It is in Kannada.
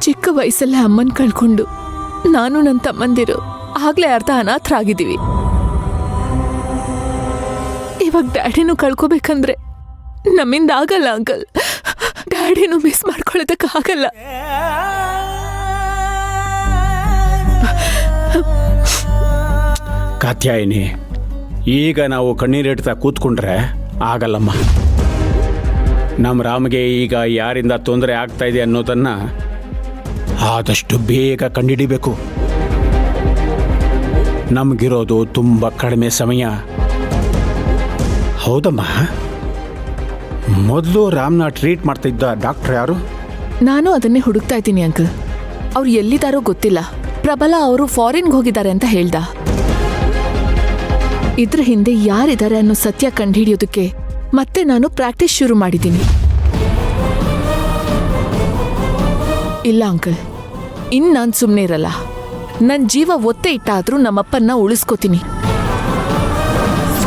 ಚಿಕ್ಕ ವಯಸ್ಸಲ್ಲೇ ಅಮ್ಮನ್ ಕಳ್ಕೊಂಡು ನಾನು ನನ್ನ ತಮ್ಮಂದಿರು ಆಗ್ಲೇ ಅರ್ಧ ಅನಾಥರಾಗಿದ್ದೀವಿ. ಇವಾಗ ಡ್ಯಾಡಿನೂ ಕಳ್ಕೋಬೇಕಂದ್ರೆ ನಮ್ಮಿಂದ ಆಗಲ್ಲ ಅಂಕಲ್. ಡ್ಯಾಡಿನೂ ಮಿಸ್ ಮಾಡ್ಕೊಳ್ಳೋದಕ್ಕಾಗಲ್ಲ. ಕಾತ್ಯಾಯಿನಿ, ಈಗ ನಾವು ಕಣ್ಣೀರಿಡ್ತಾ ಕೂತ್ಕೊಂಡ್ರೆ ಆಗಲ್ಲಮ್ಮ. ನಮ್ಮ ರಾಮ್ಗೆ ಈಗ ಯಾರಿಂದ ತೊಂದರೆ ಆಗ್ತಾ ಇದೆ ಅನ್ನೋದನ್ನ ಆದಷ್ಟು ಬೇಗ ಕಂಡುಹಿಡಿಬೇಕು. ನಮಗಿರೋದು ತುಂಬ ಕಡಿಮೆ ಸಮಯ. ಹೌದಮ್ಮ, ಮೊದಲು ರಾಮ್ನ ಟ್ರೀಟ್ ಮಾಡ್ತಾ ಇದ್ದ ಡಾಕ್ಟರ್ ಯಾರು? ನಾನು ಅದನ್ನೇ ಹುಡುಕ್ತಾ ಇದ್ದೀನಿ ಅಂಕಲ್. ಅವ್ರು ಎಲ್ಲಿದ್ದಾರೋ ಗೊತ್ತಿಲ್ಲ. ಪ್ರಬಲ ಅವರು ಫಾರಿನ್ಗೆ ಹೋಗಿದ್ದಾರೆ ಅಂತ ಹೇಳ್ದ. ಇದ್ರ ಹಿಂದೆ ಯಾರಿದ್ದಾರೆ ಅನ್ನೋ ಸತ್ಯ ಕಂಡುಹಿಡಿಯೋದಕ್ಕೆ ಮತ್ತೆ ನಾನು ಪ್ರಾಕ್ಟೀಸ್ ಶುರು ಮಾಡಿದ್ದೀನಿ. ಇಲ್ಲ ಅಂಕಲ್, ನಾನ್ ಸುಮ್ಮನೆ ಇರಲ್ಲ. ನನ್ನ ಜೀವ ಒತ್ತೆ ಇಟ್ಟಾದ್ರೂ ನಮ್ಮಪ್ಪನ್ನ ಉಳಿಸ್ಕೋತೀನಿ.